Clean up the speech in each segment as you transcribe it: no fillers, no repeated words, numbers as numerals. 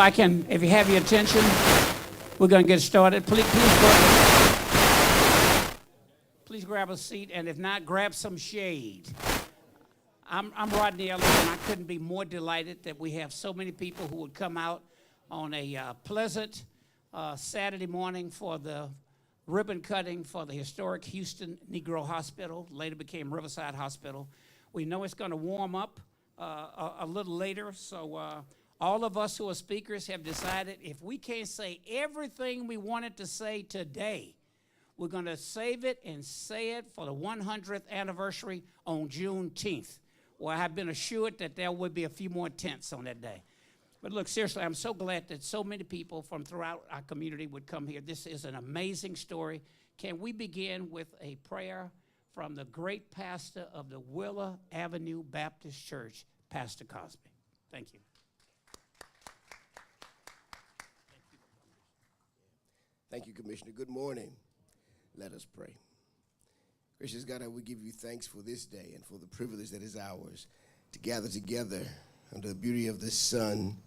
if you have your attention, we're going to get started. Please grab a seat, and if not, grab some shade. I'm Rodney Ellis, and I couldn't be more delighted that we have so many people who would come out on a pleasant Saturday morning for the ribbon cutting for the historic Houston Negro Hospital, later became Riverside Hospital. We know it's going to warm up a little later, so all of us who are speakers have decided if we can't say everything we wanted to say today, we're going to save it and say it for the 100th anniversary on Juneteenth, where I've been assured that there will be a few more tents on that day. But look, seriously, I'm so glad that so many people from throughout our community would come here. This is an amazing story. Can we begin with a prayer from the great pastor of the Willa Avenue Baptist Church, Pastor Cosby? Thank you. Thank you, Commissioner. Good morning. Let us pray. Gracious God, we give you thanks for this day and for the privilege that is ours to gather together under the beauty of the sun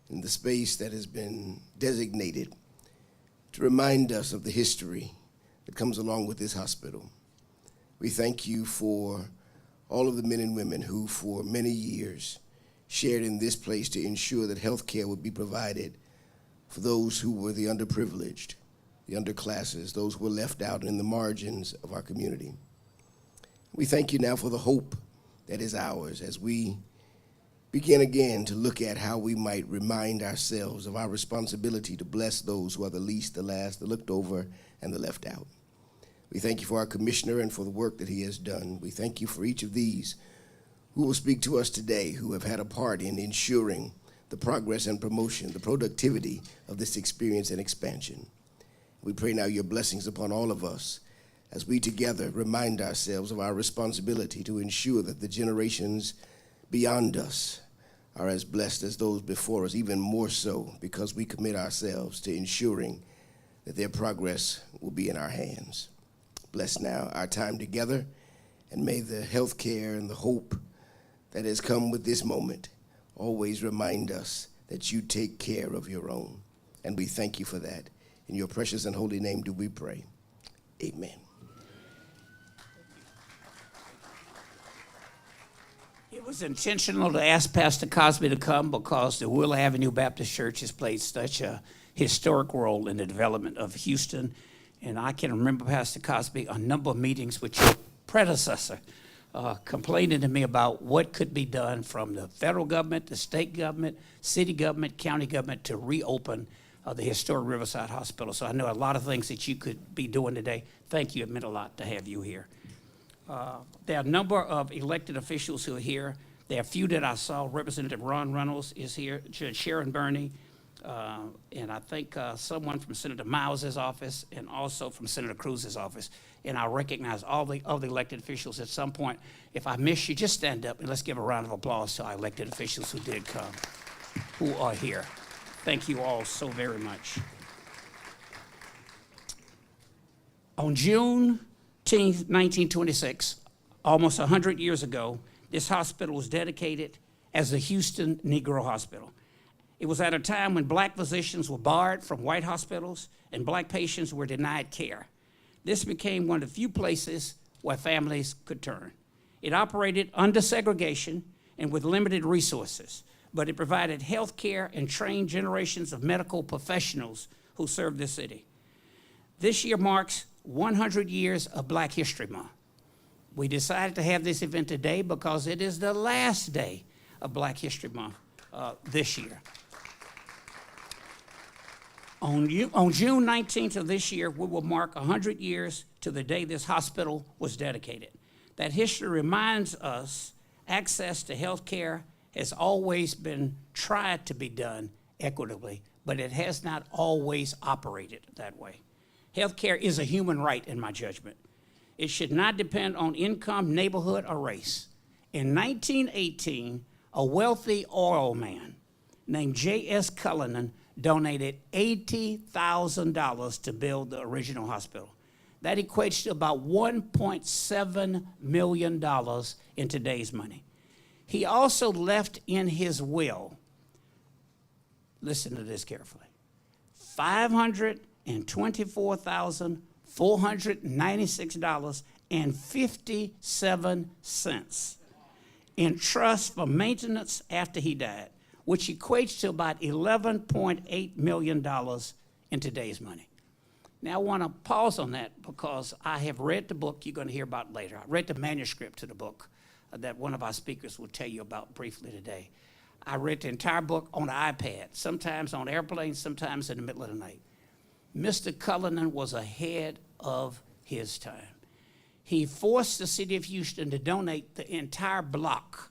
in the space that has been designated to remind us of the history that comes along with this hospital. We thank you for all of the men and women who for many years shared in this place to ensure that health care would be provided for those who were the underprivileged, the underclasses, those who were left out in the margins of our community. We thank you now for the hope that is ours as we begin again to look at how we might remind ourselves of our responsibility to bless those who are the least, the last, the looked over, and the left out. We thank you for our commissioner and for the work that he has done. We thank you for each of these who will speak to us today, who have had a part in ensuring the progress and promotion, the productivity of this experience and expansion. We pray now your blessings upon all of us as we together remind ourselves of our responsibility to ensure that the generations beyond us are as blessed as those before us, even more so because we commit ourselves to ensuring that their progress will be in our hands. Bless now our time together, and may the health care and the hope that has come with this moment always remind us that you take care of your own. And we thank you for that. In your precious and holy name do we pray. Amen. It was intentional to ask Pastor Cosby to come because the Willa Avenue Baptist Church has played such a historic role in the development of Houston. And I can remember, Pastor Cosby, a number of meetings with your predecessor complaining to me about what could be done from the federal government, the state government, city government, county government to reopen the historic Riverside Hospital. So I know a lot of things that you could be doing today. Thank you. It meant a lot to have you here. There are a number of elected officials who are here. There are a few that I saw. Representative Ron Reynolds is here, Judge Sharon Burney, and I think someone from Senator Miles' office and also from Senator Cruz's office. And I recognize all the other elected officials at some point. If I miss you, just stand up and let's give a round of applause to our elected officials who did come, who are here. Thank you all so very much. On June 1926, almost 100 years ago, this hospital was dedicated as the Houston Negro Hospital. It was at a time when black physicians were barred from white hospitals and black patients were denied care. This became one of the few places where families could turn. It operated under segregation and with limited resources, but it provided health care and trained generations of medical professionals who served this city. This year marks 100 years of Black History Month. We decided to have this event today because it is the last day of Black History Month this year. On June 19th of this year, we will mark 100 years to the day this hospital was dedicated. That history reminds us access to health care has always been tried to be done equitably, but it has not always operated that way. Healthcare is a human right, in my judgment. It should not depend on income, neighborhood, or race. In 1918, a wealthy oil man named J.S. Cullinan donated $80,000 to build the original hospital. That equates to about $1.7 million in today's money. He also left in his will Listen to this carefully. $524,496.57 in trust for maintenance after he died, which equates to about $11.8 million in today's money. Now, I want to pause on that because I have read the book you're going to hear about later. I read the manuscript to the book that one of our speakers will tell you about briefly today. I read the entire book on the iPad, sometimes on airplanes, sometimes in the middle of the night. Mr. Cullinan was ahead of his time. He forced the city of Houston to donate the entire block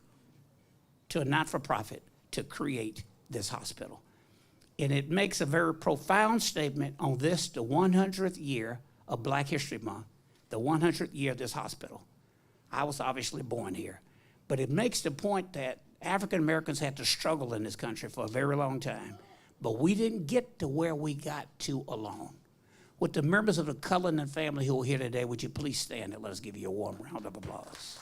to a not-for-profit to create this hospital. And it makes a very profound statement on this, the 100th year of Black History Month, the 100th year of this hospital. I was obviously born here. But it makes the point that African Americans had to struggle in this country for a very long time. But we didn't get to where we got to alone. With the members of the Cullinan family who are here today, would you please stand and let us give you a warm round of applause.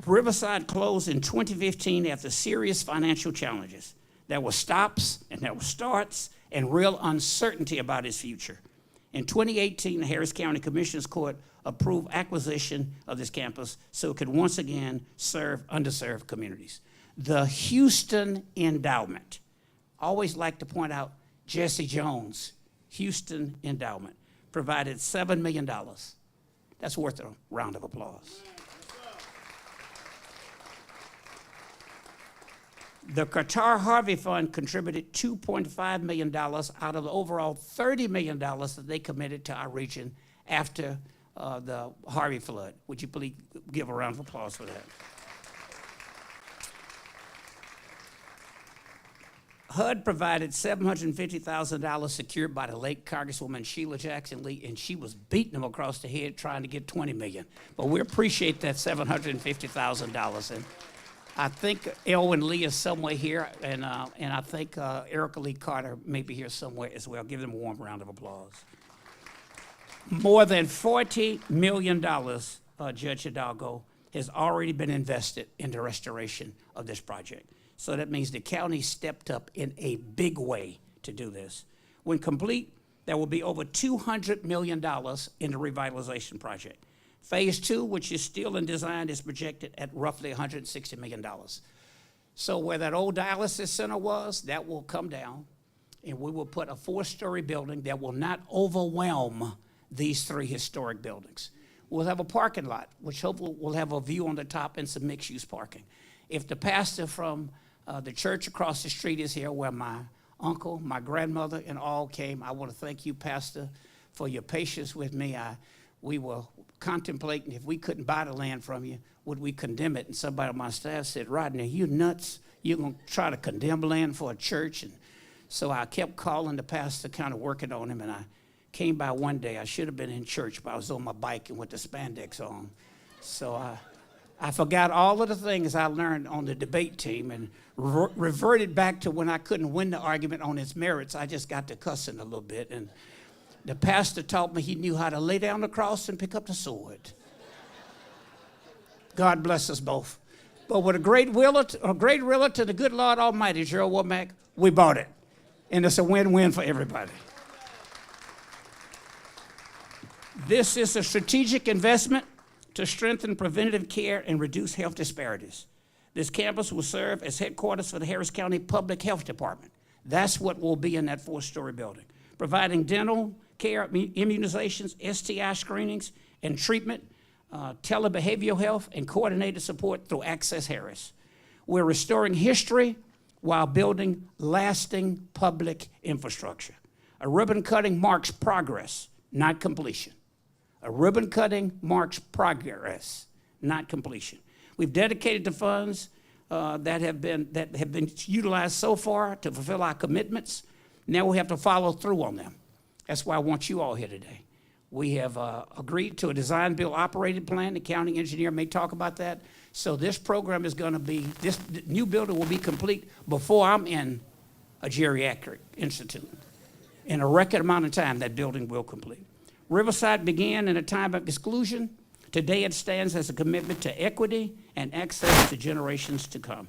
Riverside closed in 2015 after serious financial challenges. There were stops and there were starts and real uncertainty about its future. In 2018, the Harris County Commissioners Court approved acquisition of this campus so it could once again serve underserved communities. The Houston Endowment, I always like to point out Jesse Jones, Houston Endowment, provided $7 million. That's worth a round of applause. The Qatar Harvey Fund contributed $2.5 million out of the overall $30 million that they committed to our region after the Harvey flood. Would you please give a round of applause for that? HUD provided $750,000 secured by the late Congresswoman Sheila Jackson Lee, and she was beating them across the head trying to get $20 million. But we appreciate that $750,000. And I think Elwin Lee is somewhere here, and I think Erica Lee Carter may be here somewhere as well. Give them a warm round of applause. More than $40 million, Judge Hidalgo, has already been invested in the restoration of this project. So that means the county stepped up in a big way to do this. When complete, there will be over $200 million in the revitalization project. Phase 2, which is still in design, is projected at roughly $160 million. So where that old dialysis center was, that will come down, and we will put a 4-story building that will not overwhelm these 3 historic buildings. We'll have a parking lot, which hopefully will have a view on the top and some mixed-use parking. If the pastor from the church across the street is here, where my uncle, my grandmother, and all came, I want to thank you, Pastor, for your patience with me. We were contemplating if we couldn't buy the land from you, would we condemn it? And somebody on my staff said, Rodney, you nuts? You're going to try to condemn land for a church? And so I kept calling the pastor, kind of working on him, and I came by one day. I should have been in church, but I was on my bike and with the spandex on. So I forgot all of the things I learned on the debate team and reverted back to when I couldn't win the argument on its merits. I just got to cussing a little bit, and the pastor taught me he knew how to lay down the cross and pick up the sword. God bless us both. But with a great will to the good Lord Almighty, Gerald Womack, we bought it. And it's a win-win for everybody. This is a strategic investment to strengthen preventative care and reduce health disparities. This campus will serve as headquarters for the Harris County Public Health Department. That's what will be in that 4-story building, providing dental care, immunizations, STI screenings, and treatment, telebehavioral health, and coordinated support through Access Harris. We're restoring history while building lasting public infrastructure. A ribbon cutting marks progress, not completion. A ribbon cutting marks progress, not completion. We've dedicated the funds that have been utilized so far to fulfill our commitments. Now we have to follow through on them. That's why I want you all here today. We have agreed to a design, build, operated plan. The county engineer may talk about that. So this program is going to be, this new building will be complete before I'm in a geriatric institute. In a record amount of time, that building will complete. Riverside began in a time of exclusion. Today it stands as a commitment to equity and access to generations to come.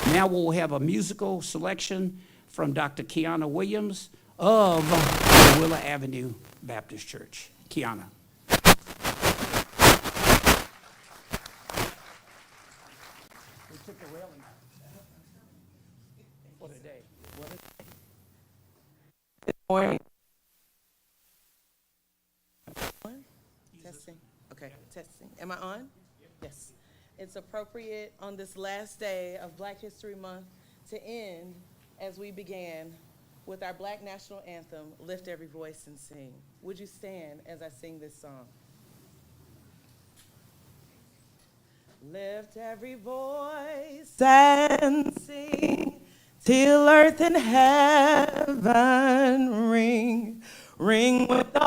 Now we'll have a musical selection from Dr. Kiana Williams of the Willa Avenue Baptist Church. Kiana. We took the railing out for today. Morning. On? Testing. Okay, testing. Am I on? Yes. It's appropriate on this last day of Black History Month to end as we began with our Black National Anthem, Lift Every Voice and Sing. Would you stand as I sing this song? Lift every voice and sing till earth and heaven ring. Ring with the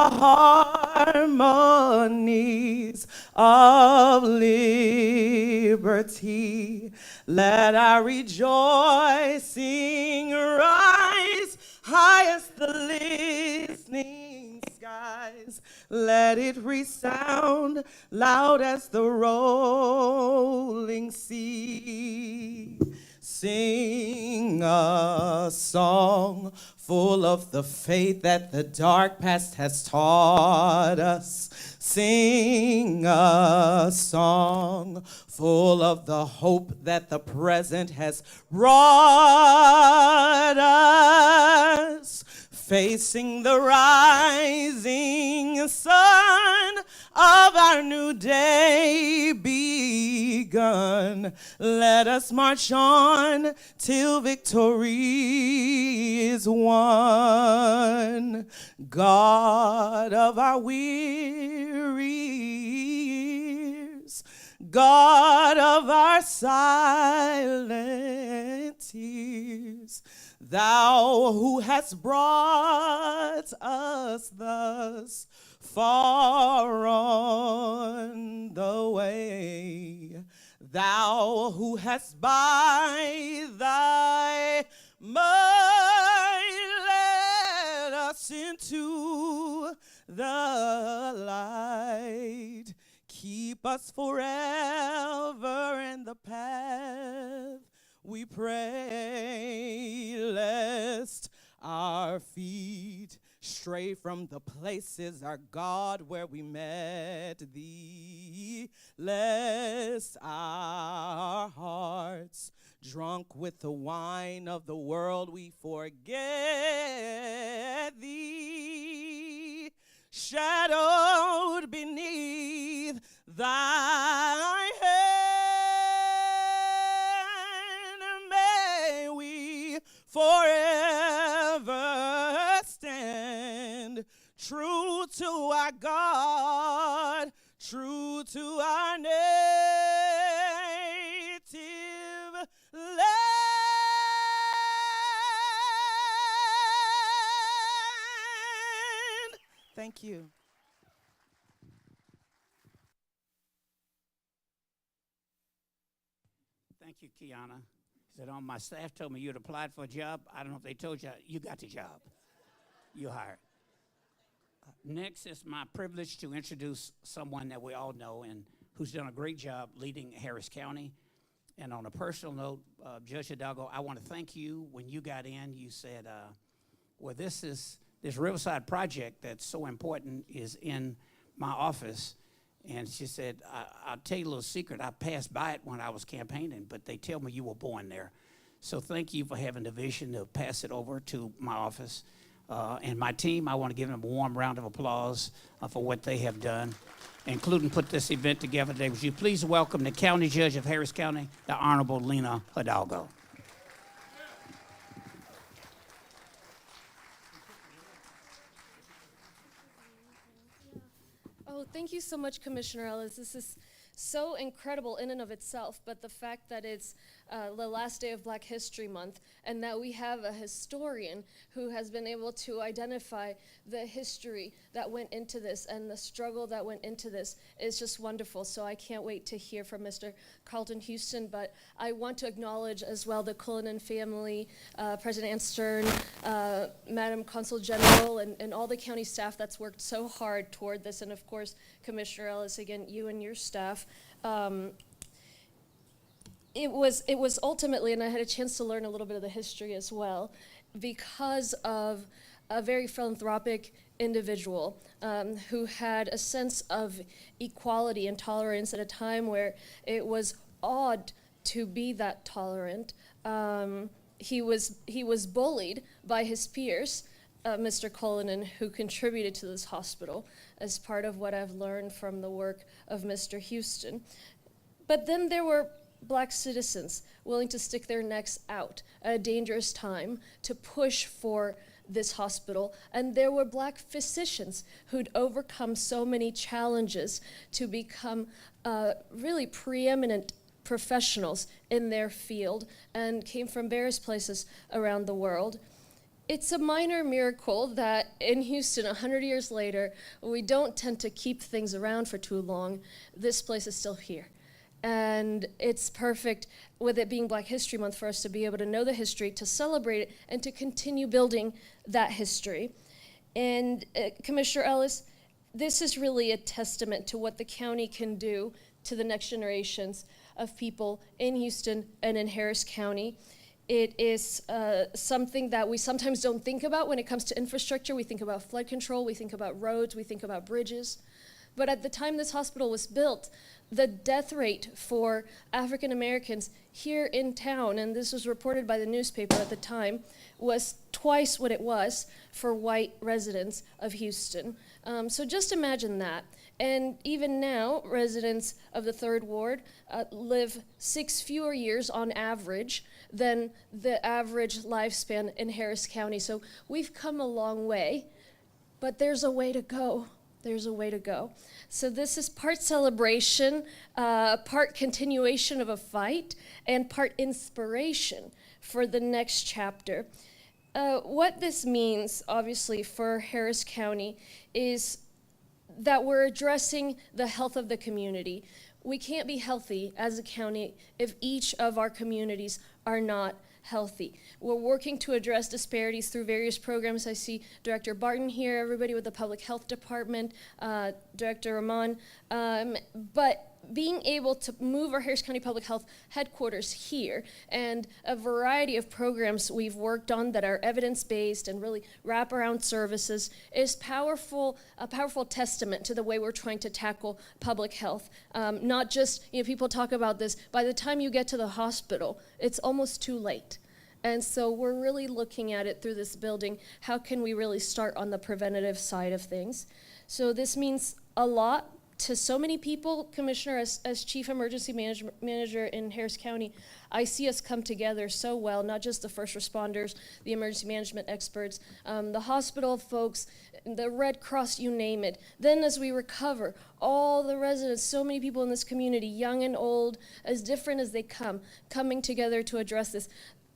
harmonies of liberty. Let our rejoicing rise high as the listening skies. Let it resound loud as the rolling sea. Sing a song full of the faith that the dark past has taught us. Sing a song full of the hope that the present has brought us. Facing the rising sun of our new day begun. Let us march on till victory is won. God of our weary years, God of our silent tears, Thou who hast brought us thus far on the way, Thou who hast by thy might led us into the light, keep us forever in the path we pray, lest our feet stray from the places, our God, where we met thee, lest our hearts, drunk with the wine of the world, we forget thee, shadowed beneath thy hand. Forever stand true to our God, true to our native land. Thank you. Thank you, Kiana. Said on my staff told me you'd applied for a job. I don't know if they told you. You got the job. You hired. Next, it's my privilege to introduce someone that we all know and who's done a great job leading Harris County. And on a personal note, Judge Hidalgo, I want to thank you. When you got in, you said, well, this Riverside project that's so important is in my office. And she said, I'll tell you a little secret. I passed by it when I was campaigning, but they tell me you were born there. So thank you for having the vision to pass it over to my office. And my team, I want to give them a warm round of applause for what they have done, including put this event together today. Would you please welcome the County Judge of Harris County, the Honorable Lena Hidalgo. Oh, thank you so much, Commissioner Ellis. This is so incredible in and of itself, but the fact that it's the last day of Black History Month and that we have a historian who has been able to identify the history that went into this and the struggle that went into this is just wonderful. So I can't wait to hear from Mr. Carlton Houston, but I want to acknowledge as well the Cullinan family, President Ann Stern, Madam Consul General, and all the county staff that's worked so hard toward this, and of course, Commissioner Ellis, again, you and your staff. It was ultimately, and I had a chance to learn a little bit of the history as well, because of a very philanthropic individual who had a sense of equality and tolerance at a time where it was odd to be that tolerant. He was bullied by his peers, Mr. Cullinan, who contributed to this hospital as part of what I've learned from the work of Mr. Houston. But then there were Black citizens willing to stick their necks out at a dangerous time to push for this hospital, and there were Black physicians who'd overcome so many challenges to become really preeminent professionals in their field and came from various places around the world. It's a minor miracle that in Houston, 100 years later, we don't tend to keep things around for too long. This place is still here. And it's perfect, with it being Black History Month, for us to be able to know the history, to celebrate it, and to continue building that history. And Commissioner Ellis, this is really a testament to what the county can do to the next generations of people in Houston and in Harris County. It is something that we sometimes don't think about when it comes to infrastructure. We think about flood control, we think about roads, we think about bridges. But at the time this hospital was built, the death rate for African Americans here in town, and this was reported by the newspaper at the time, was twice what it was for white residents of Houston. So just imagine that. And even now, residents of the 3rd Ward live 6 fewer years on average than the average lifespan in Harris County. So we've come a long way, but there's a way to go. There's a way to go. So this is part celebration, part continuation of a fight, and part inspiration for the next chapter. What this means, obviously, for Harris County is that we're addressing the health of the community. We can't be healthy as a county if each of our communities are not healthy. We're working to address disparities through various programs. I see Director Barton here, everybody with the Public Health Department, Director Rahman, but being able to move our Harris County Public Health headquarters here and a variety of programs we've worked on that are evidence-based and really wraparound services is powerful, a powerful testament to the way we're trying to tackle public health. Not just, people talk about this, by the time you get to the hospital, it's almost too late. And so we're really looking at it through this building. How can we really start on the preventative side of things? So this means a lot to so many people. Commissioner, as Chief Emergency Manager in Harris County, I see us come together so well, not just the first responders, the emergency management experts, the hospital folks, the Red Cross, you name it. Then as we recover, all the residents, so many people in this community, young and old, as different as they come, coming together to address this.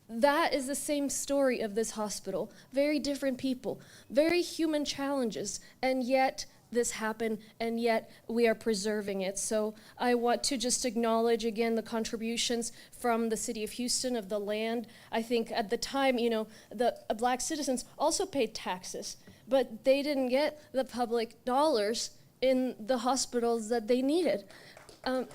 That is the same story of this hospital. Very different people, very human challenges, and yet this happened, and yet we are preserving it. So I want to just acknowledge again the contributions from the city of Houston, of the land. I think at the time, the Black citizens also paid taxes, but they didn't get the public dollars in the hospitals that they needed. And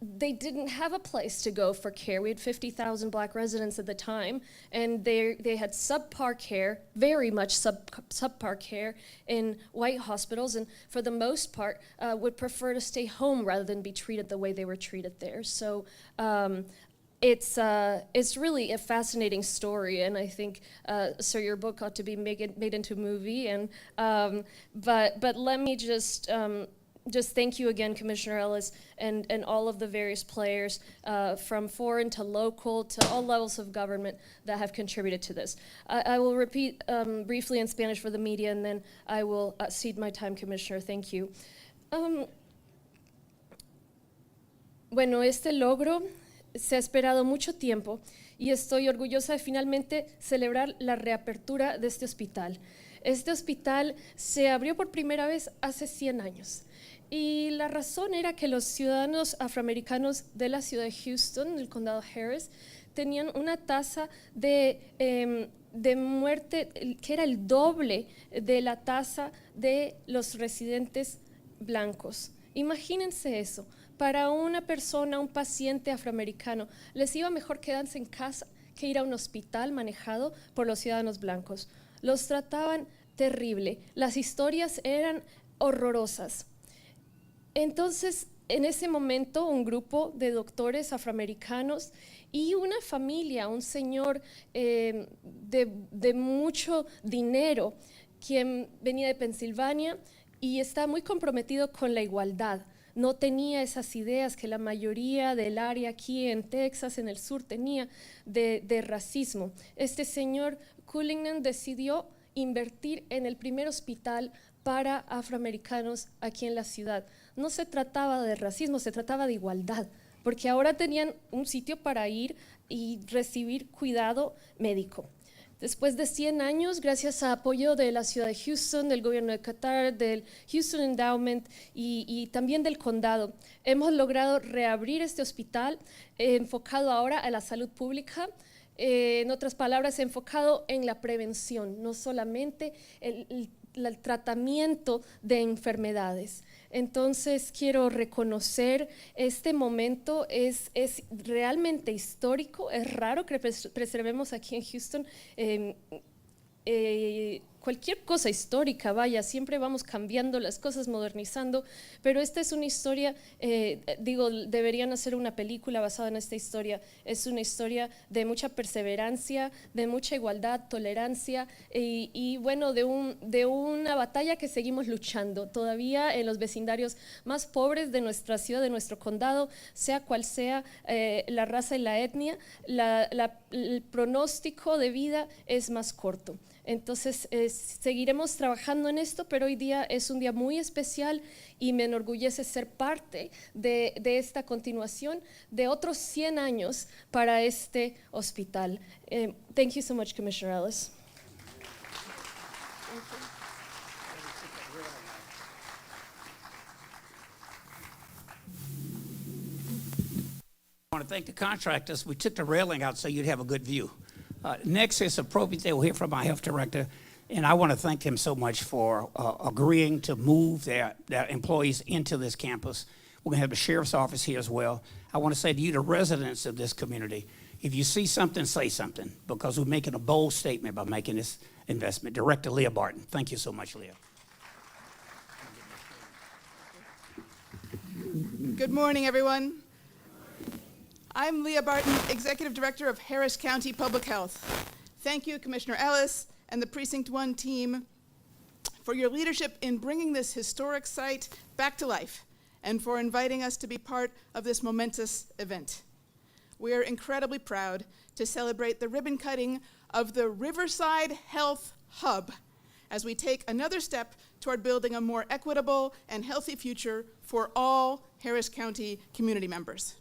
they didn't have a place to go for care. We had 50,000 Black residents at the time, and they had subpar care, very much subpar care in white hospitals, and for the most part would prefer to stay home rather than be treated the way they were treated there. So it's really a fascinating story, and I think, sir, your book ought to be made into a movie. And but let me just just thank you again, Commissioner Ellis, and all of the various players from foreign to local to all levels of government that have contributed to this. I will repeat briefly in Spanish for the media, and then I will cede my time, Commissioner. Thank you. Bueno, este logro se ha esperado mucho tiempo y estoy orgullosa de finalmente celebrar la reapertura de este hospital. Este hospital se abrió por primera vez hace 100 años. Y la razón era que los ciudadanos afroamericanos de la ciudad de Houston, del condado Harris, tenían una tasa de muerte que era el doble de la tasa de los residentes blancos. Imagínense eso. Para una persona, un paciente afroamericano, les iba mejor quedarse en casa que ir a un hospital manejado por los ciudadanos blancos. Los trataban terrible. Las historias eran horrorosas. Entonces, en ese momento, un grupo de doctores afroamericanos y una familia, un señor de mucho dinero, quien venía de Pensilvania y está muy comprometido con la igualdad. No tenía esas ideas que la mayoría del área aquí en Texas, en el sur, tenía de racismo. Este señor Cullinan decidió invertir en el primer hospital para afroamericanos aquí en la ciudad. No se trataba de racismo, se trataba de igualdad, porque ahora tenían un sitio para ir y recibir cuidado médico. Después de 100 años, gracias a apoyo de la ciudad de Houston, del gobierno de Qatar, del Houston Endowment y también del condado, hemos logrado reabrir este hospital enfocado ahora a la salud pública. En otras palabras, enfocado en la prevención, no solamente el tratamiento de enfermedades. Entonces quiero reconocer este momento, es realmente histórico, es raro que preservemos aquí en Houston cualquier cosa histórica, vaya, siempre vamos cambiando las cosas, modernizando, pero esta es una historia, deberían hacer una película basada en esta historia. Es una historia de mucha perseverancia, de mucha igualdad, tolerancia y bueno, de una batalla que seguimos luchando todavía en los vecindarios más pobres de nuestra ciudad, de nuestro condado, sea cual sea la raza y la etnia, el pronóstico de vida es más corto. Entonces seguiremos trabajando en esto, pero hoy día es un día muy especial y me enorgullece ser parte de esta continuación de otros 100 años para este hospital. Thank you so much, Commissioner Ellis. I want to thank the contractors. We took the railing out so you'd have a good view. Next, it's appropriate that we'll hear from our health director, and I want to thank him so much for agreeing to move their employees into this campus. We're going to have the sheriff's office here as well. I want to say to you, the residents of this community, if you see something, say something, because we're making a bold statement by making this investment. Director Leah Barton. Thank you so much, Leah. Good morning, everyone. I'm Leah Barton, Executive Director of Harris County Public Health. Thank you, Commissioner Ellis and the Precinct 1 team for your leadership in bringing this historic site back to life and for inviting us to be part of this momentous event. We are incredibly proud to celebrate the ribbon cutting of the Riverside Health Hub as we take another step toward building a more equitable and healthy future for all Harris County community members.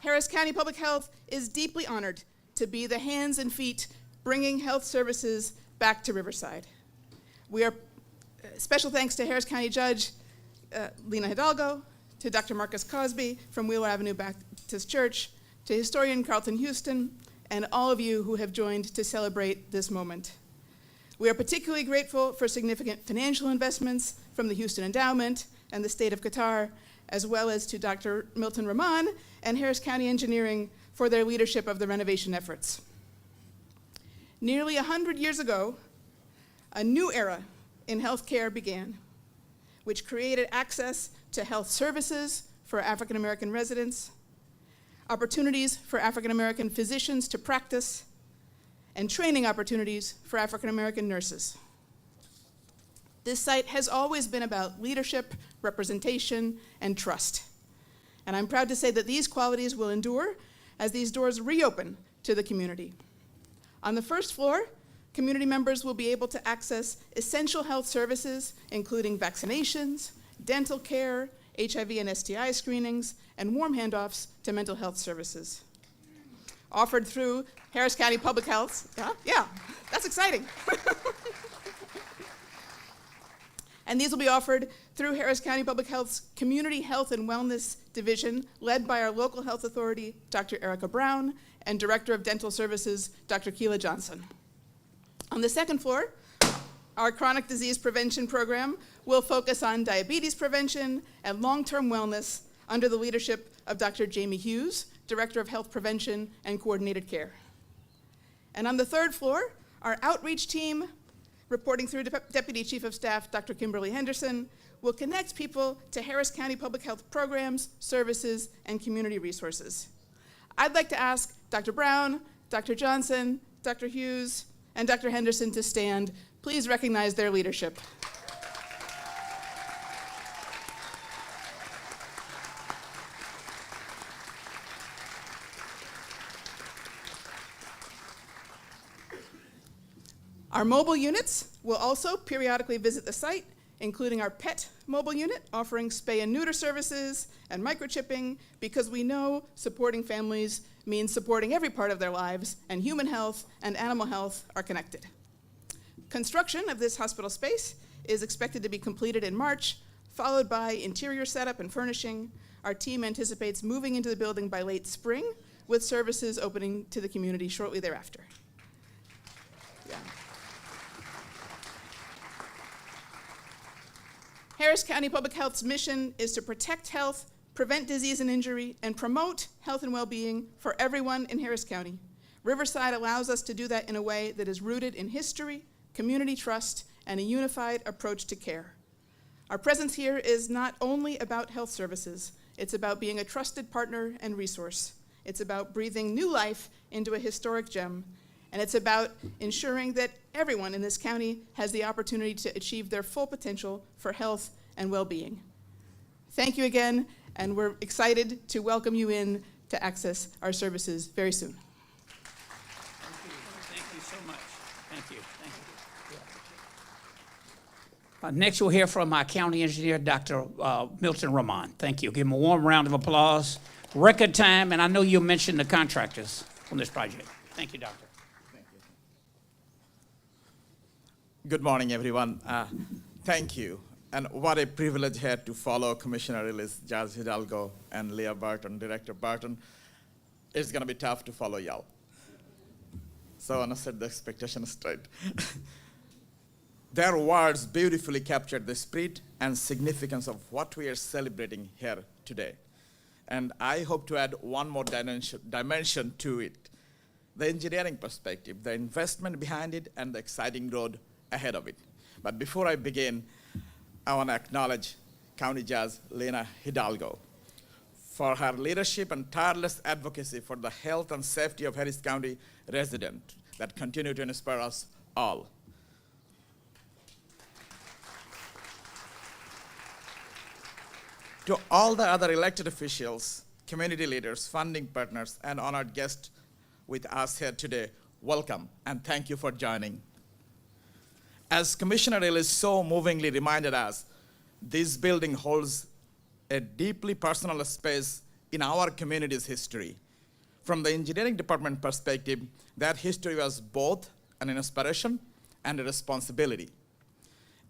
Harris County Public Health is deeply honored to be the hands and feet bringing health services back to Riverside. We are special thanks to Harris County Judge Lena Hidalgo, to Dr. Marcus Cosby from Wheeler Avenue Baptist Church, to historian Carlton Houston, and all of you who have joined to celebrate this moment. We are particularly grateful for significant financial investments from the Houston Endowment and the state of Qatar, as well as to Dr. Milton Rahman and Harris County Engineering for their leadership of the renovation efforts. Nearly 100 years ago, a new era in healthcare began, which created access to health services for African American residents, opportunities for African American physicians to practice, and training opportunities for African American nurses. This site has always been about leadership, representation, and trust. And I'm proud to say that these qualities will endure as these doors reopen to the community. On the first floor, community members will be able to access essential health services, including vaccinations, dental care, HIV and STI screenings, and warm handoffs to mental health services. Offered through Harris County Public Health. Yeah, that's exciting. And these will be offered through Harris County Public Health's Community Health and Wellness Division, led by our local health authority, Dr. Erica Brown, and Director of Dental Services, Dr. Keela Johnson. On the second floor, our chronic disease prevention program will focus on diabetes prevention and long-term wellness under the leadership of Dr. Jamie Hughes, Director of Health Prevention and Coordinated Care. And on the third floor, our outreach team, reporting through Deputy Chief of Staff Dr. Kimberly Henderson, will connect people to Harris County Public Health programs, services, and community resources. I'd like to ask Dr. Brown, Dr. Johnson, Dr. Hughes, and Dr. Henderson to stand. Please recognize their leadership. Our mobile units will also periodically visit the site, including our pet mobile unit, offering spay and neuter services and microchipping, because we know supporting families means supporting every part of their lives, and human health and animal health are connected. Construction of this hospital space is expected to be completed in March, followed by interior setup and furnishing. Our team anticipates moving into the building by late spring, with services opening to the community shortly thereafter. Yeah. Harris County Public Health's mission is to protect health, prevent disease and injury, and promote health and well-being for everyone in Harris County. Riverside allows us to do that in a way that is rooted in history, community trust, and a unified approach to care. Our presence here is not only about health services, it's about being a trusted partner and resource. It's about breathing new life into a historic gem, and it's about ensuring that everyone in this county has the opportunity to achieve their full potential for health and well-being. Thank you again, and we're excited to welcome you in to access our services very soon. Thank you so much. Thank you. Next, we'll hear from our county engineer, Dr. Milton Ramon. Thank you. Give him a warm round of applause. Record time, and I know you mentioned the contractors on this project. Thank you, Doctor. Good morning, everyone. Thank you. And what a privilege here to follow Commissioner Ellis, Jazz Hidalgo, and Leah Barton, Director Barton. It's going to be tough to follow y'all. So I want to set the expectation straight. Their words beautifully captured the spirit and significance of what we are celebrating here today. And I hope to add one more dimension to it. The engineering perspective, the investment behind it, and the exciting road ahead of it. But before I begin, I want to acknowledge County Judge Lena Hidalgo for her leadership and tireless advocacy for the health and safety of Harris County residents that continue to inspire us all. To all the other elected officials, community leaders, funding partners, and honored guests with us here today, welcome and thank you for joining. As Commissioner Ellis so movingly reminded us, this building holds a deeply personal space in our community's history. From the engineering department perspective, that history was both an inspiration and a responsibility.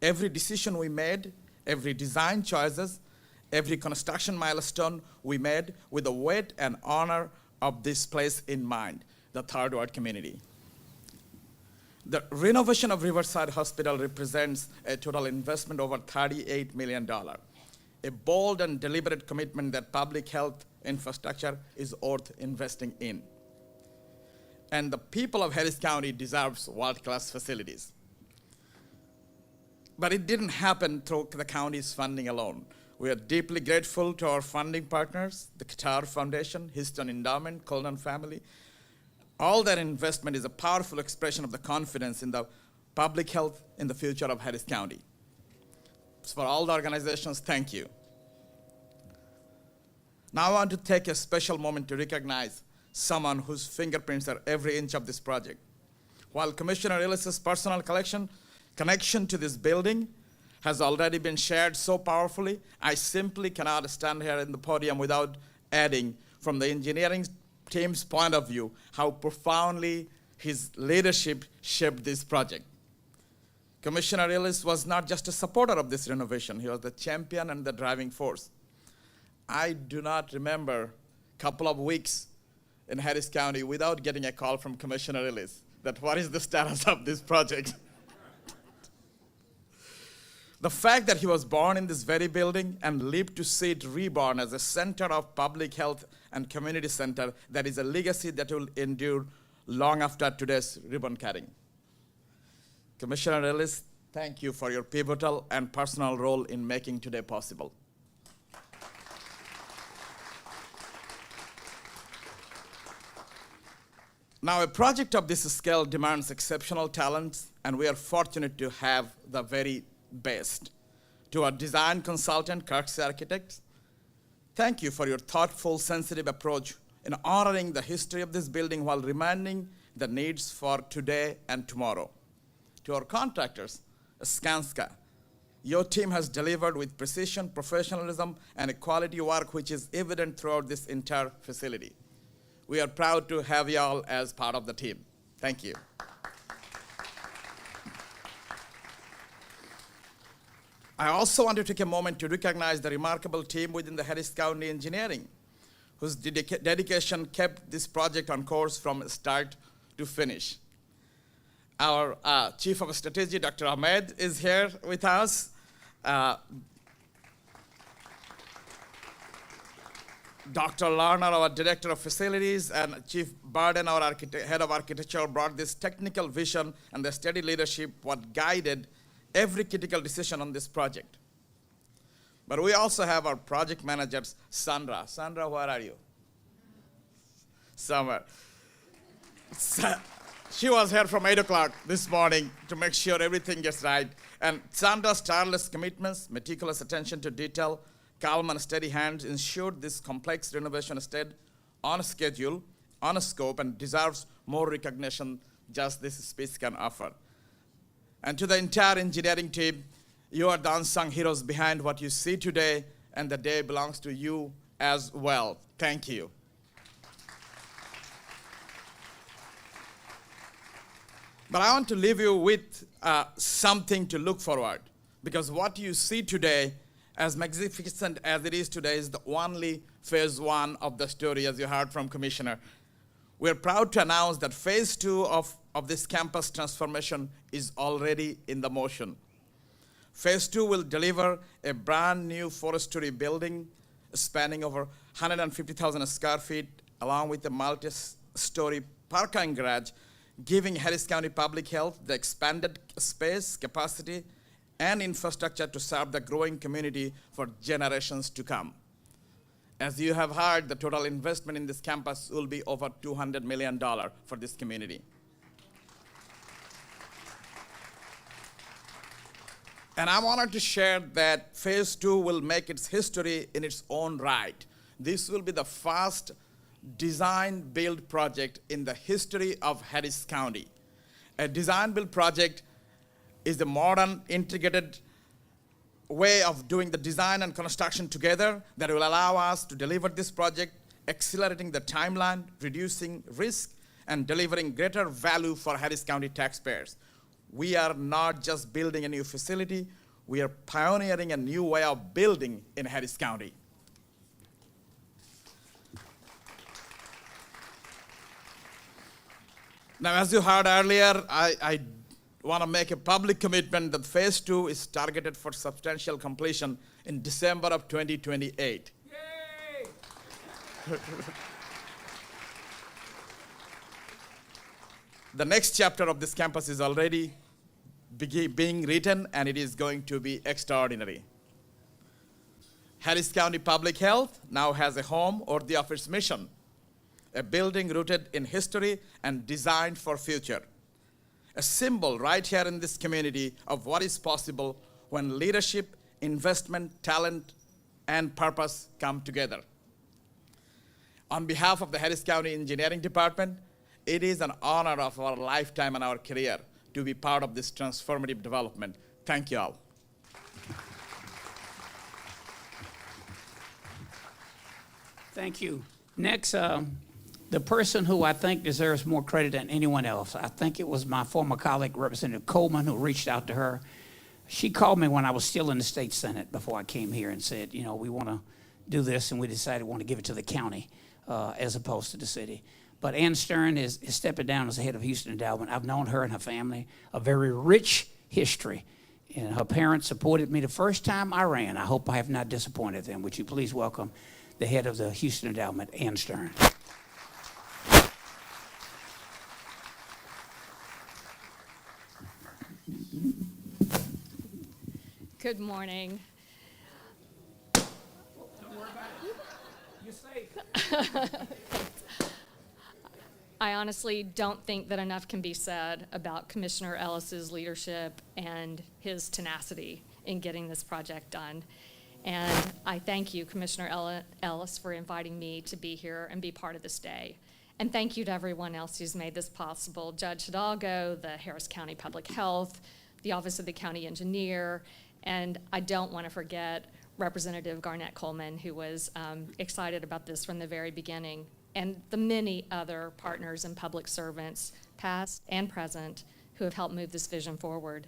Every decision we made, every design choices, every construction milestone we made with the weight and honor of this place in mind, the Third Ward community. The renovation of Riverside Hospital represents a total investment over $38 million, a bold and deliberate commitment that public health infrastructure is worth investing in. And the people of Harris County deserves world-class facilities. But it didn't happen through the county's funding alone. We are deeply grateful to our funding partners, the Qatar Foundation, Houston Endowment, Coleman Family, All that investment is a powerful expression of the confidence in the public health in the future of Harris County. So for all the organizations, thank you. Now I want to take a special moment to recognize someone whose fingerprints are every inch of this project. While Commissioner Ellis's personal connection to this building has already been shared so powerfully, I simply cannot stand here in the podium without adding, from the engineering team's point of view, how profoundly his leadership shaped this project. Commissioner Ellis was not just a supporter of this renovation, he was the champion and the driving force. I do not remember a couple of weeks in Harris County without getting a call from Commissioner Ellis that what is the status of this project? The fact that he was born in this very building and lived to see it reborn as a center of public health and community center, that is a legacy that will endure long after today's ribbon cutting. Commissioner Ellis, thank you for your pivotal and personal role in making today possible. Now, a project of this scale demands exceptional talents, and we are fortunate to have the very best. To our design consultant, Kirk's Architects, thank you for your thoughtful, sensitive approach in honoring the history of this building while reminding the needs for today and tomorrow. To our contractors, Skanska, your team has delivered with precision, professionalism, and a quality work which is evident throughout this entire facility. We are proud to have you all as part of the team. Thank you. I also want to take a moment to recognize the remarkable team within the Harris County Engineering, whose dedication kept this project on course from start to finish. Our Chief of Strategy, Dr. Ahmed, is here with us. Dr. Lerner, our Director of Facilities, and Chief Burden, our Head of Architecture, brought this technical vision and the steady leadership what guided every critical decision on this project. But we also have our project managers, Sandra. Sandra, where are you? Somewhere. She was here from 8 o'clock this morning to make sure everything gets right. And Sandra's tireless commitments, meticulous attention to detail, calm and steady hands ensured this complex renovation stayed on schedule, on a scope, and deserves more recognition just this space can offer. And to the entire engineering team, you are the unsung heroes behind what you see today, and the day belongs to you as well. Thank you. But I want to leave you with something to look forward, because what you see today, as magnificent as it is today, is the only phase one of the story, as you heard from Commissioner. We're proud to announce that phase two of this campus transformation is already in the motion. Phase two will deliver a brand new four-story building spanning over 150,000 square feet, along with a multi-story parking garage, giving Harris County Public Health the expanded space, capacity, and infrastructure to serve the growing community for generations to come. As you have heard, the total investment in this campus will be over $200 million for this community. And I'm honored to share that phase two will make its history in its own right. This will be the first design-build project in the history of Harris County. A design-build project is the modern, integrated way of doing the design and construction together that will allow us to deliver this project, accelerating the timeline, reducing risk, and delivering greater value for Harris County taxpayers. We are not just building a new facility, we are pioneering a new way of building in Harris County. Now, as you heard earlier, I want to make a public commitment that phase two is targeted for substantial completion in December of 2028. Yay! The next chapter of this campus is already being written, and it is going to be extraordinary. Harris County Public Health now has a home worthy of its mission. a building rooted in history and designed for future. A symbol right here in this community of what is possible when leadership, investment, talent, and purpose come together. On behalf of the Harris County Engineering Department, it is an honor of our lifetime and our career to be part of this transformative development. Thank you all. Thank you. Next, the person who I think deserves more credit than anyone else, I think it was my former colleague, Representative Coleman, who reached out to her. She called me when I was still in the state Senate before I came here and said, you know, we want to do this, and we decided we want to give it to the county as opposed to the city. But Ann Stern is stepping down as the head of Houston Endowment. I've known her and her family, a very rich history. And her parents supported me the first time I ran. I hope I have not disappointed them. Would you please welcome the head of the Houston Endowment, Ann Stern. Good morning. Don't worry about it. You're safe. I honestly don't think that enough can be said about Commissioner Ellis's leadership and his tenacity in getting this project done. And I thank you, Commissioner Ellis, for inviting me to be here and be part of this day. And thank you to everyone else who's made this possible. Judge Hidalgo, the Harris County Public Health, the Office of the County Engineer, and I don't want to forget Representative Garnett Coleman, who was excited about this from the very beginning, and the many other partners and public servants, past and present, who have helped move this vision forward.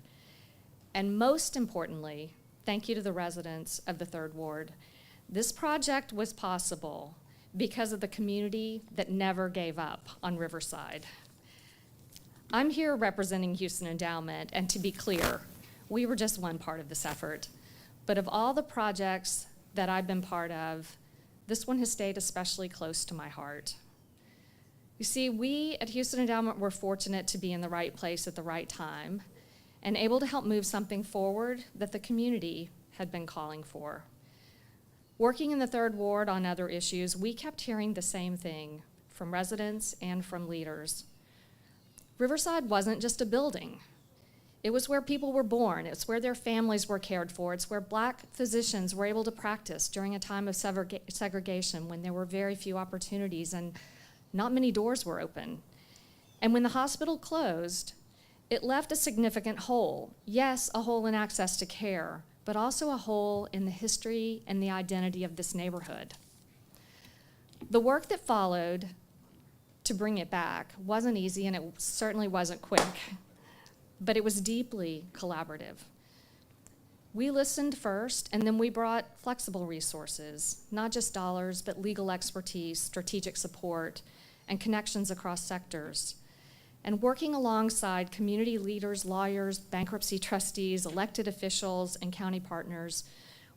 And most importantly, thank you to the residents of the Third Ward. This project was possible because of the community that never gave up on Riverside. I'm here representing Houston Endowment, and to be clear, we were just one part of this effort. But of all the projects that I've been part of, this one has stayed especially close to my heart. You see, we at Houston Endowment were fortunate to be in the right place at the right time and able to help move something forward that the community had been calling for. Working in the Third Ward on other issues, we kept hearing the same thing from residents and from leaders. Riverside wasn't just a building. It was where people were born. It's where their families were cared for. It's where Black physicians were able to practice during a time of segregation when there were very few opportunities and not many doors were open. And when the hospital closed, it left a significant hole. Yes, a hole in access to care, but also a hole in the history and the identity of this neighborhood. The work that followed to bring it back wasn't easy, and it certainly wasn't quick, but it was deeply collaborative. We listened first, and then we brought flexible resources, not just dollars, but legal expertise, strategic support, and connections across sectors. And working alongside community leaders, lawyers, bankruptcy trustees, elected officials, and county partners,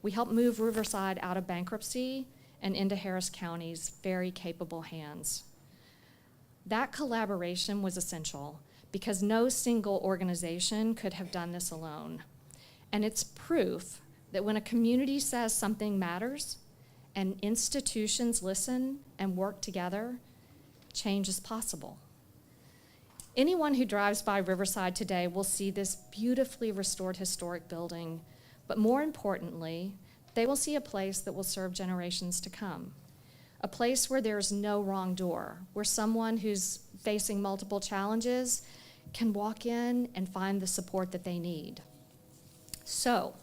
we helped move Riverside out of bankruptcy and into Harris County's very capable hands. That collaboration was essential because no single organization could have done this alone. And it's proof that when a community says something matters and institutions listen and work together, change is possible. Anyone who drives by Riverside today will see this beautifully restored historic building, but more importantly, they will see a place that will serve generations to come. A place where there's no wrong door, where someone who's facing multiple challenges can walk in and find the support that they need. So,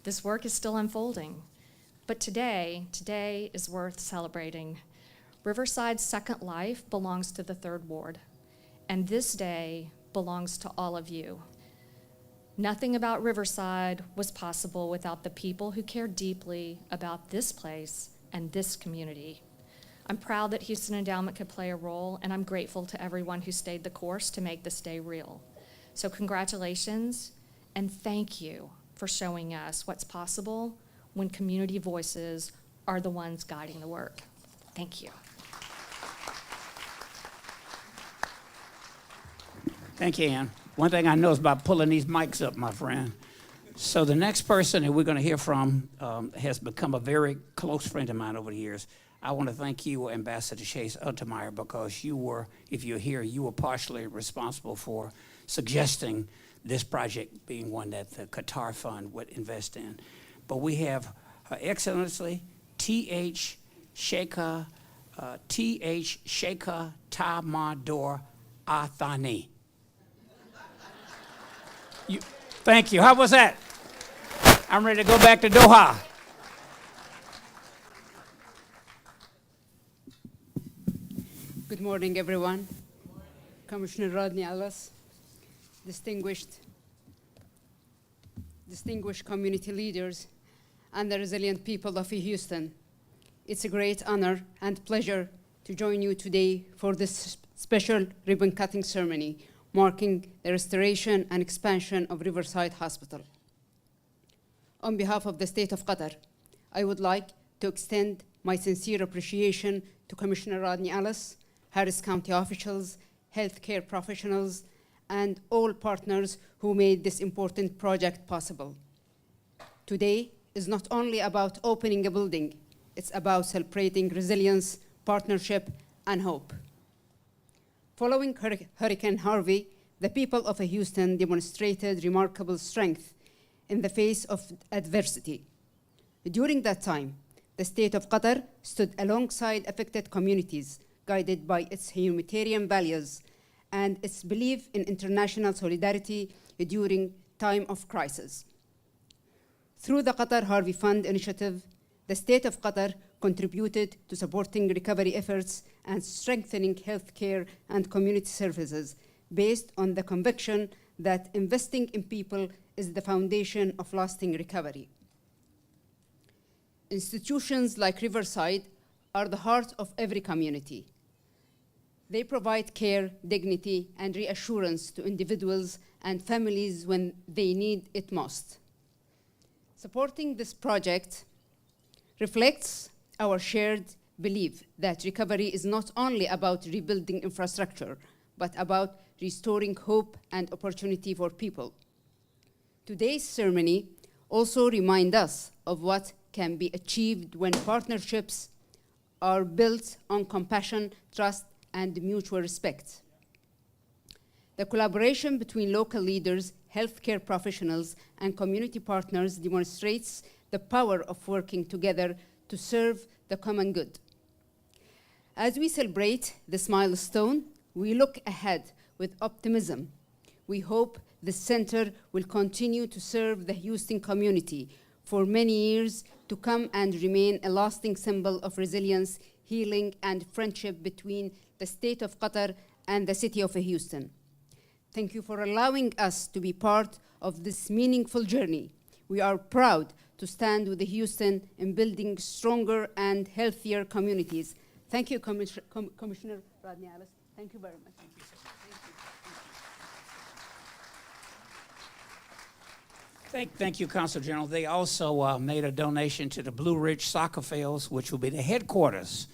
this work is still unfolding, but today is worth celebrating. Riverside's second life belongs to the Third Ward, and this day belongs to all of you. Nothing about Riverside was possible without the people who care deeply about this place and this community. I'm proud that Houston Endowment could play a role, and I'm grateful to everyone who stayed the course to make this day real. So congratulations, and thank you for showing us what's possible when community voices are the ones guiding the work. Thank you. Thank you, Ann. One thing I know is about pulling these mics up, my friend. So the next person that we're going to hear from has become a very close friend of mine over the years. I want to thank you, Ambassador Chase Untermeyer, because you were, if you're here, you were partially responsible for suggesting this project being one that the Qatar Fund would invest in. But we have Her Excellency T.H. Sheikha Tamador Athani. Thank you. How was that? I'm ready to go back to Doha. Good morning, everyone. Commissioner Rodney Ellis, distinguished community leaders, and the resilient people of Houston. It's a great honor and pleasure to join you today for this special ribbon-cutting ceremony marking the restoration and expansion of Riverside Hospital. On behalf of the State of Qatar, I would like to extend my sincere appreciation to Commissioner Rodney Ellis, Harris County officials, healthcare professionals, and all partners who made this important project possible. Today is not only about opening a building, it's about celebrating resilience, partnership, and hope. Following Hurricane Harvey, the people of Houston demonstrated remarkable strength in the face of adversity. During that time, the State of Qatar stood alongside affected communities, guided by its humanitarian values and its belief in international solidarity during time of crisis. Through the Qatar Harvey Fund initiative, the State of Qatar contributed to supporting recovery efforts and strengthening healthcare and community services based on the conviction that investing in people is the foundation of lasting recovery. Institutions like Riverside are the heart of every community. They provide care, dignity, and reassurance to individuals and families when they need it most. Supporting this project reflects our shared belief that recovery is not only about rebuilding infrastructure, but about restoring hope and opportunity for people. Today's ceremony also reminds us of what can be achieved when partnerships are built on compassion, trust, and mutual respect. The collaboration between local leaders, healthcare professionals, and community partners demonstrates the power of working together to serve the common good. As we celebrate this milestone, we look ahead with optimism. We hope the center will continue to serve the Houston community for many years to come and remain a lasting symbol of resilience, healing, and friendship between the State of Qatar and the city of Houston. Thank you for allowing us to be part of this meaningful journey. We are proud to stand with Houston in building stronger and healthier communities. Thank you, Commissioner Rodney Ellis. Thank you very much. Thank you, Consul General. They also made a donation to the Blue Ridge Soccer Fields, which will be the headquarters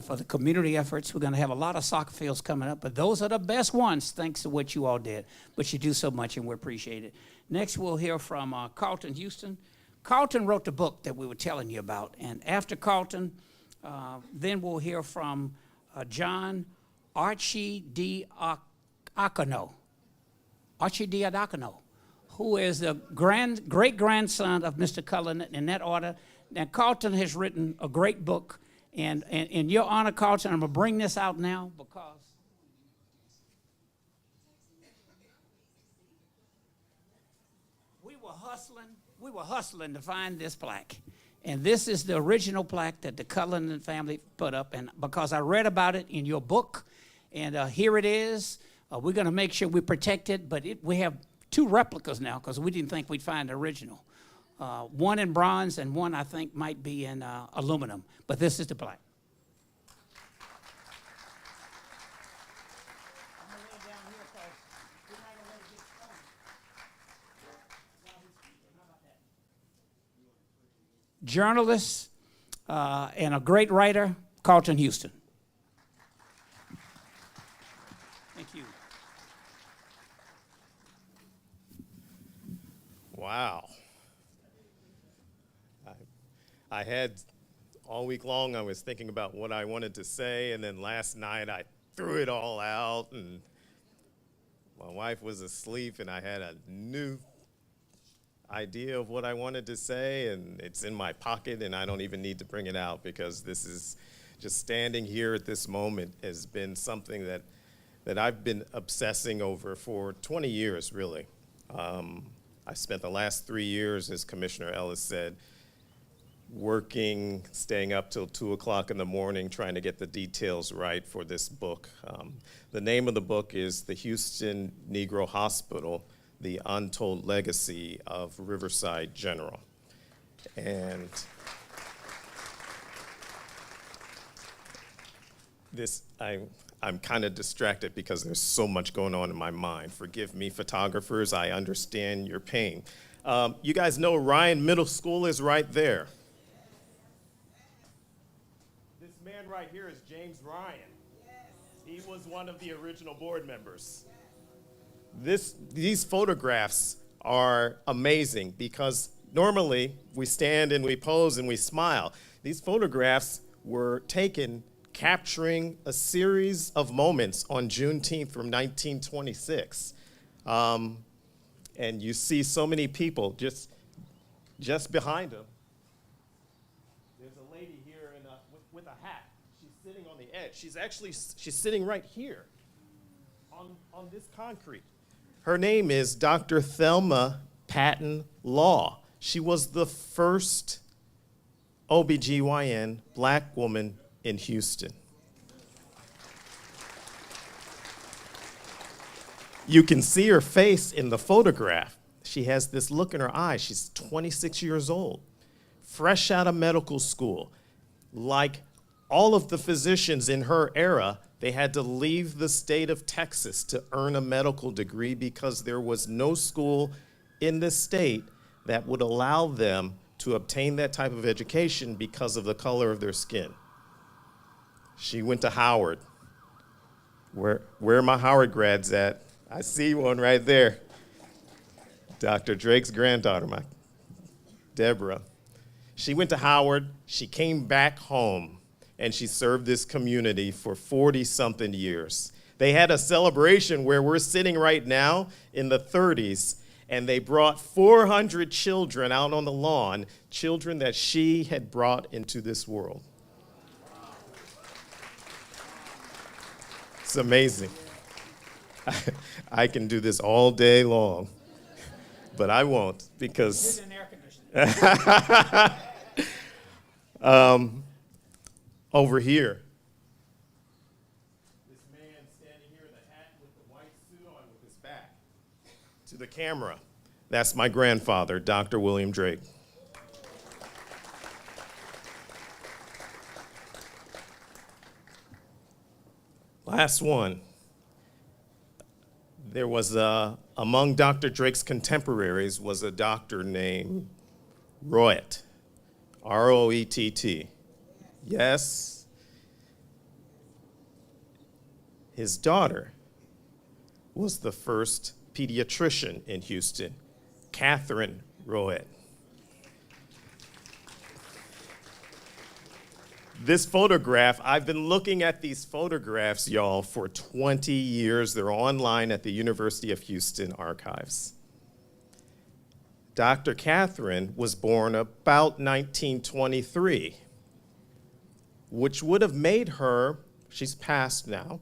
for the community efforts. We're going to have a lot of soccer fields coming up, but those are the best ones, thanks to what you all did. But you do so much, and we appreciate it. Next, we'll hear from Carlton Houston. Carlton wrote the book that we were telling you about, and after Carlton, then we'll hear from John Archidiakono, who is the great-grandson of Mr. Cullen, in that order. Now, Carlton has written a great book, and in your honor, Carlton, I'm going to bring this out now because we were hustling to find this plaque. And this is the original plaque that the Cullen family put up, and because I read about it in your book, and here it is. We're going to make sure we protect it, but we have two replicas now because we didn't think we'd find the original. One in bronze and one I think might be in aluminum, but this is the plaque. Journalist and a great writer, Carlton Houston. Thank you. Wow. I had all week long I was thinking about what I wanted to say, and then last night I threw it all out, and my wife was asleep, and I had a new idea of what I wanted to say, and it's in my pocket, and I don't even need to bring it out, because this is just standing here at this moment has been something that I've been obsessing over for 20 years, really. I spent the last 3 years, as Commissioner Ellis said, working, staying up till 2 o'clock in the morning, trying to get the details right for this book. The name of the book is The Houston Negro Hospital, The Untold Legacy of Riverside General. And this, I'm kind of distracted because there's so much going on in my mind. Forgive me, photographers, I understand your pain. You guys know Ryan Middle School is right there. This man right here is James Ryan. He was one of the original board members. These photographs are amazing because normally we stand and we pose and we smile. These photographs were taken capturing a series of moments on Juneteenth from 1926. And you see so many people just behind him. There's a lady here with a hat. She's sitting on the edge. She's sitting right here on this concrete. Her name is Dr. Thelma Patton Law. She was the first OBGYN black woman in Houston. You can see her face in the photograph. She has this look in her eye. She's 26 years old, fresh out of medical school. Like all of the physicians in her era, they had to leave the state of Texas to earn a medical degree because there was no school in this state that would allow them to obtain that type of education because of the color of their skin. She went to Howard. Where are my Howard grads at? I see one right there. Dr. Drake's granddaughter, Deborah. She went to Howard, she came back home, and she served this community for 40-something years. They had a celebration where we're sitting right now in the 30s, and they brought 400 children out on the lawn, children that she had brought into this world. It's amazing. I can do this all day long, but I won't because Here's an air conditioner. Over here, this man standing here in the hat with the white suit on with his back to the camera, that's my grandfather, Dr. William Drake. Last one. There was among Dr. Drake's contemporaries was a doctor named Roett, R-O-E-T-T. Yes. His daughter was the first pediatrician in Houston, Catherine Roett. This photograph, I've been looking at these photographs, y'all, for 20 years. They're online at the University of Houston archives. Dr. Catherine was born about 1923, which would have made her, she's passed now,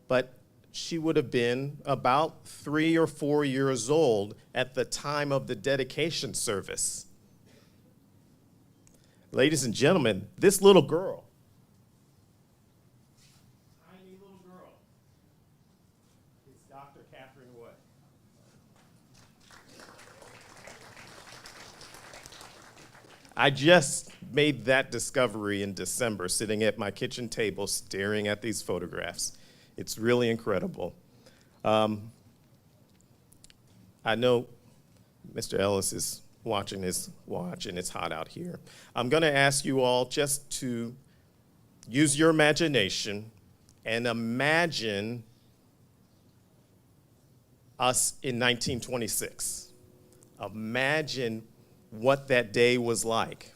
but she would have been about 3 or 4 years old at the time of the dedication service. Ladies and gentlemen, this little girl, tiny little girl, is Dr. Catherine Wood. I just made that discovery in December, sitting at my kitchen table, staring at these photographs. It's really incredible. I know Mr. Ellis is watching his watch, and it's hot out here. I'm going to ask you all just to use your imagination and imagine us in 1926. Imagine what that day was like.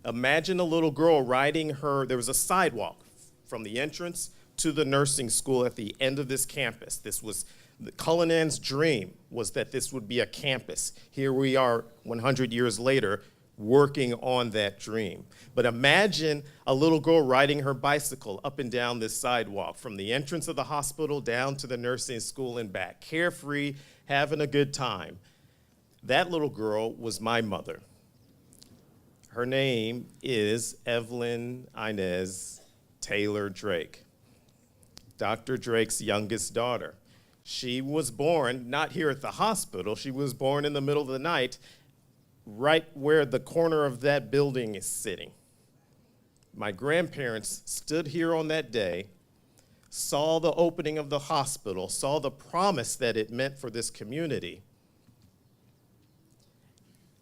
Imagine a little girl riding there was a sidewalk from the entrance to the nursing school at the end of this campus. This was Cullinan's dream, was that this would be a campus. Here we are 100 years later working on that dream. But imagine a little girl riding her bicycle up and down this sidewalk from the entrance of the hospital down to the nursing school and back, carefree, having a good time. That little girl was my mother. Her name is Evelyn Inez Taylor Drake, Dr. Drake's youngest daughter. She was born not here at the hospital. She was born in the middle of the night, right where the corner of that building is sitting. My grandparents stood here on that day, saw the opening of the hospital, saw the promise that it meant for this community.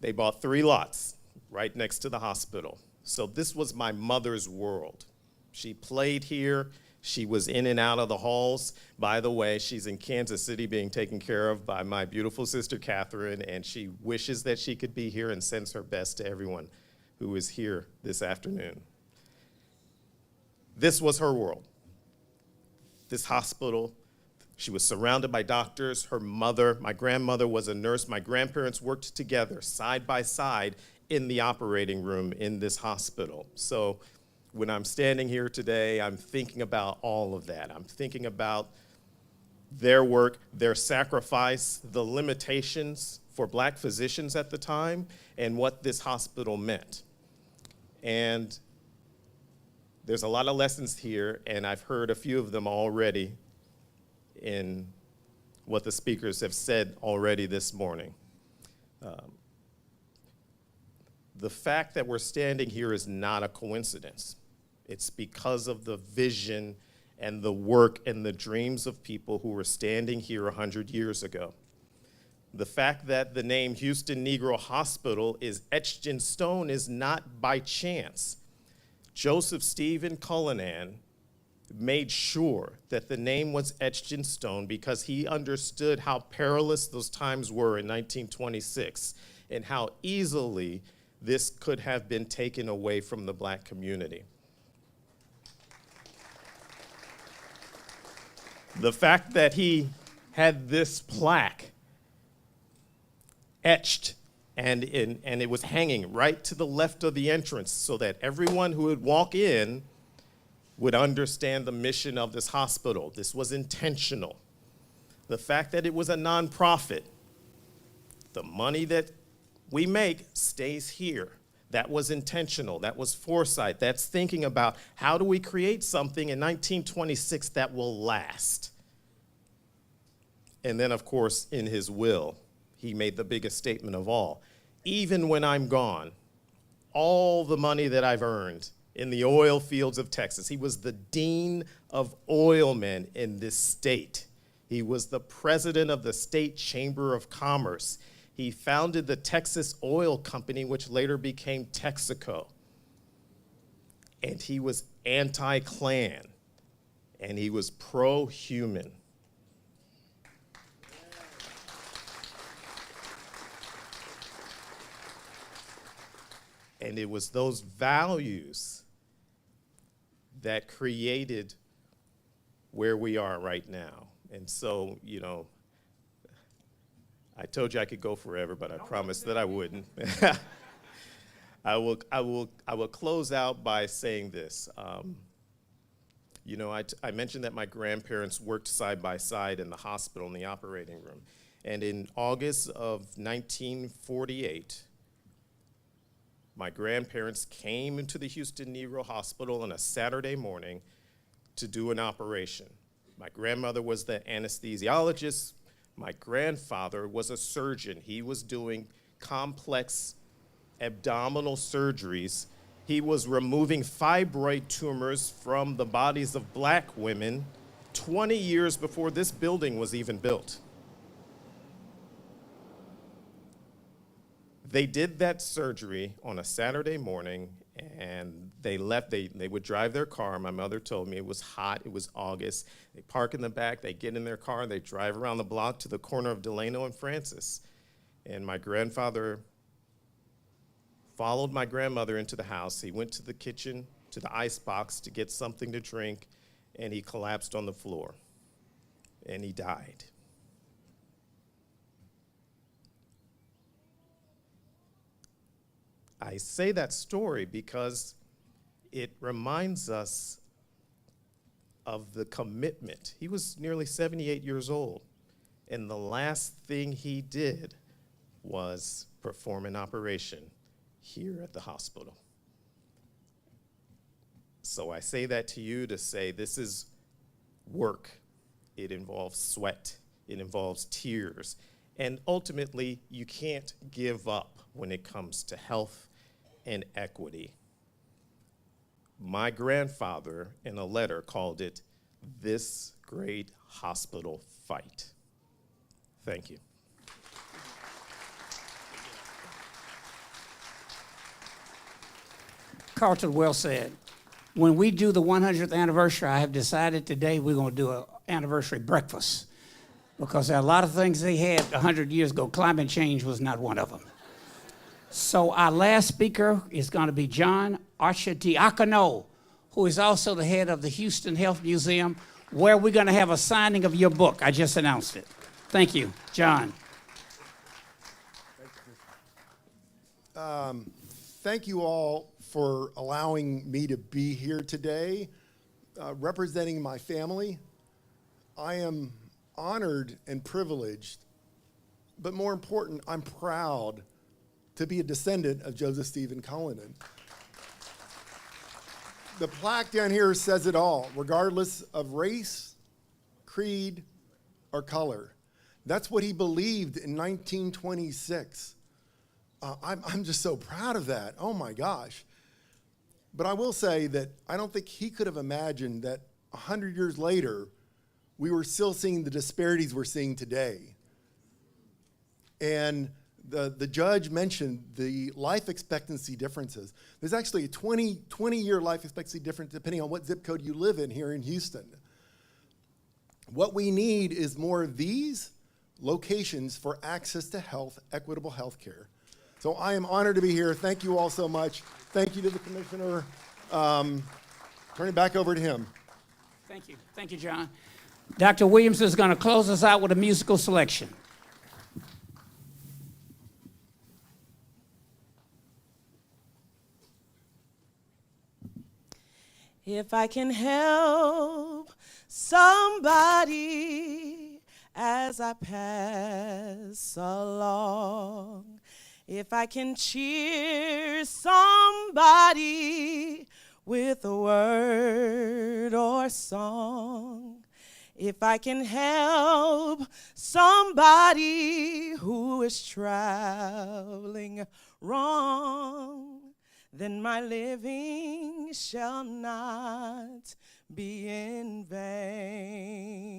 They bought 3 lots right next to the hospital. So this was my mother's world. She played here. She was in and out of the halls. By the way, she's in Kansas City being taken care of by my beautiful sister, Catherine, and she wishes that she could be here and sends her best to everyone who is here this afternoon. This was her world. This hospital, she was surrounded by doctors. Her mother, my grandmother, was a nurse. My grandparents worked together side by side in the operating room in this hospital. So when I'm standing here today, I'm thinking about all of that. I'm thinking about their work, their sacrifice, the limitations for Black physicians at the time, and what this hospital meant. And there's a lot of lessons here, and I've heard a few of them already in what the speakers have said already this morning. The fact that we're standing here is not a coincidence. It's because of the vision and the work and the dreams of people who were standing here 100 years ago. The fact that the name Houston Negro Hospital is etched in stone is not by chance. Joseph Stephen Cullinan made sure that the name was etched in stone because he understood how perilous those times were in 1926 and how easily this could have been taken away from the Black community. The fact that he had this plaque etched and it was hanging right to the left of the entrance so that everyone who would walk in would understand the mission of this hospital. This was intentional. The fact that it was a nonprofit, the money that we make stays here. That was intentional. That was foresight. That's thinking about how do we create something in 1926 that will last. And then, of course, in his will, he made the biggest statement of all. Even when I'm gone, all the money that I've earned in the oil fields of Texas, he was the dean of oilmen in this state. He was the president of the State Chamber of Commerce. He founded the Texas Oil Company, which later became Texaco. And he was anti-Klan, and he was pro-human. And it was those values that created where we are right now. And so, you know, I told you I could go forever, but I promised that I wouldn't. I will close out by saying this. You know, I mentioned that my grandparents worked side by side in the hospital in the operating room. And in August of 1948, my grandparents came into the Houston Negro Hospital on a Saturday morning to do an operation. My grandmother was the anesthesiologist. My grandfather was a surgeon. He was doing complex abdominal surgeries. He was removing fibroid tumors from the bodies of Black women 20 years before this building was even built. They did that surgery on a Saturday morning, and they left. They would drive their car. My mother told me it was hot. It was August. They park in the back. They get in their car. They drive around the block to the corner of Delano and Francis. And my grandfather followed my grandmother into the house. He went to the kitchen, to the ice box to get something to drink, and he collapsed on the floor, and he died. I say that story because it reminds us of the commitment. He was nearly 78 years old, and the last thing he did was perform an operation here at the hospital. So I say that to you to say this is work. It involves sweat. It involves tears. And ultimately, you can't give up when it comes to health and equity. My grandfather, in a letter, called it this great hospital fight. Thank you. Carlton, well said. When we do the 100th anniversary, I have decided today we're going to do an anniversary breakfast, because there are a lot of things they had 100 years ago. Climate change was not one of them. So our last speaker is going to be John Architiakano, who is also the head of the Houston Health Museum, where we're going to have a signing of your book. I just announced it. Thank you, John. Thank you all for allowing me to be here today, representing my family. I am honored and privileged, but more important, I'm proud to be a descendant of Joseph Stephen Cullinan. The plaque down here says it all, regardless of race, creed, or color. That's what he believed in 1926. I'm just so proud of that. Oh my gosh. But I will say that I don't think he could have imagined that 100 years later, we were still seeing the disparities we're seeing today. And the judge mentioned the life expectancy differences. There's actually a 20-year life expectancy difference depending on what zip code you live in here in Houston. What we need is more of these locations for access to health, equitable health care. So I am honored to be here. Thank you all so much. Thank you to the commissioner. Turn it back over to him. Thank you. Thank you, John. Dr. Williams is going to close us out with a musical selection. If I can help somebody as I pass along, if I can cheer somebody with a word or song, if I can help somebody who is traveling wrong, then my living shall not be in vain.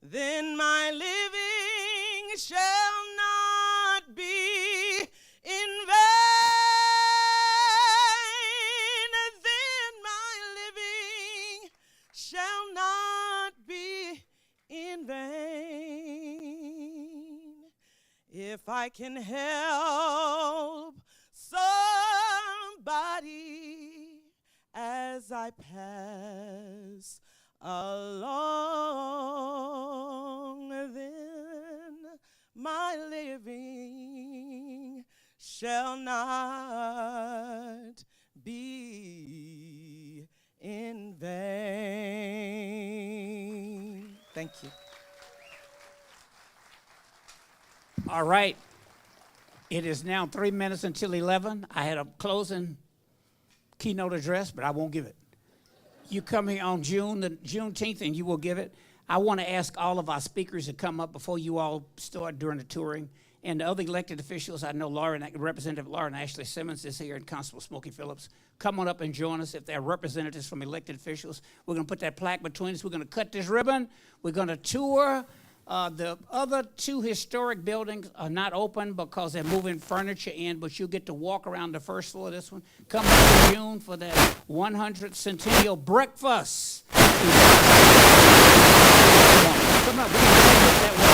Then my living shall not be in vain. Then my living shall not be in vain. If I can help somebody as I pass along, then my living shall not be in vain. Thank you. All right. It is now 3 minutes until 11. I had a closing keynote address, but I won't give it. You come here on Juneteenth, and you will give it. I want to ask all of our speakers to come up before you all start during the touring. And the other elected officials, I know Representative Lauren Ashley Simmons is here and Constable Smokey Phillips. Come on up and join us if there are representatives from elected officials. We're going to put that plaque between us. We're going to cut this ribbon. We're going to tour. The other two historic buildings are not open because they're moving furniture in, but you get to walk around the first floor of this one. Come back in June for that 100th Centennial Breakfast. Come on, we can take it that way.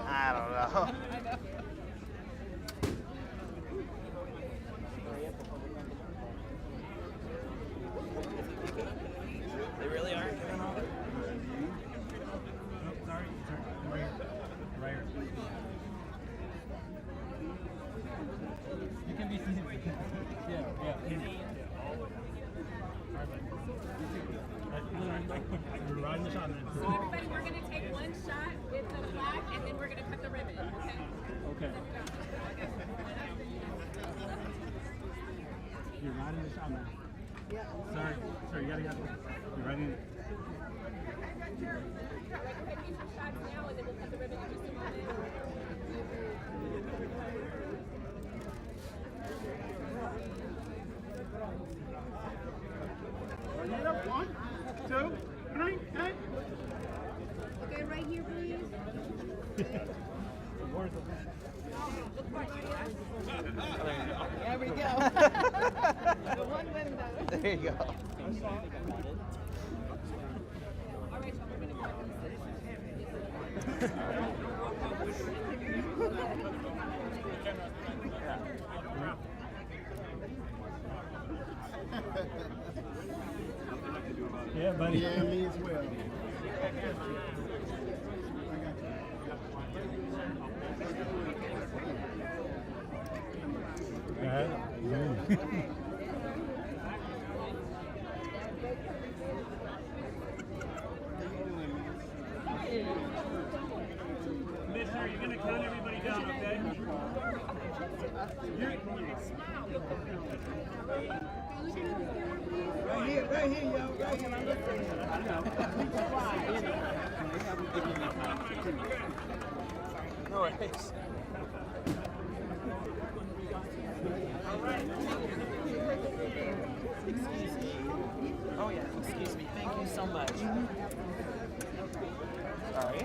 I don't know. They really are giving all. Sorry. Right here. You can be seated. Yeah. We're riding the shotgun. So everybody, we're going to take one shot with the flag, and then we're going to cut the ribbon, okay? Okay. You're riding the shotgun. Yeah. Sorry, you gotta get. You're riding. Take some shots now, and then we'll cut the ribbon in just a minute. One, two, three, hey. Okay, right here, please. There we go. The one window. There you go. All right, so we're going to cut Yeah, buddy. Yeah, me as well. Commissioner, you're gonna count everybody down, okay? Right here, y'all. Right here. No worries. Oh yeah, excuse me. Thank you so much. Sorry.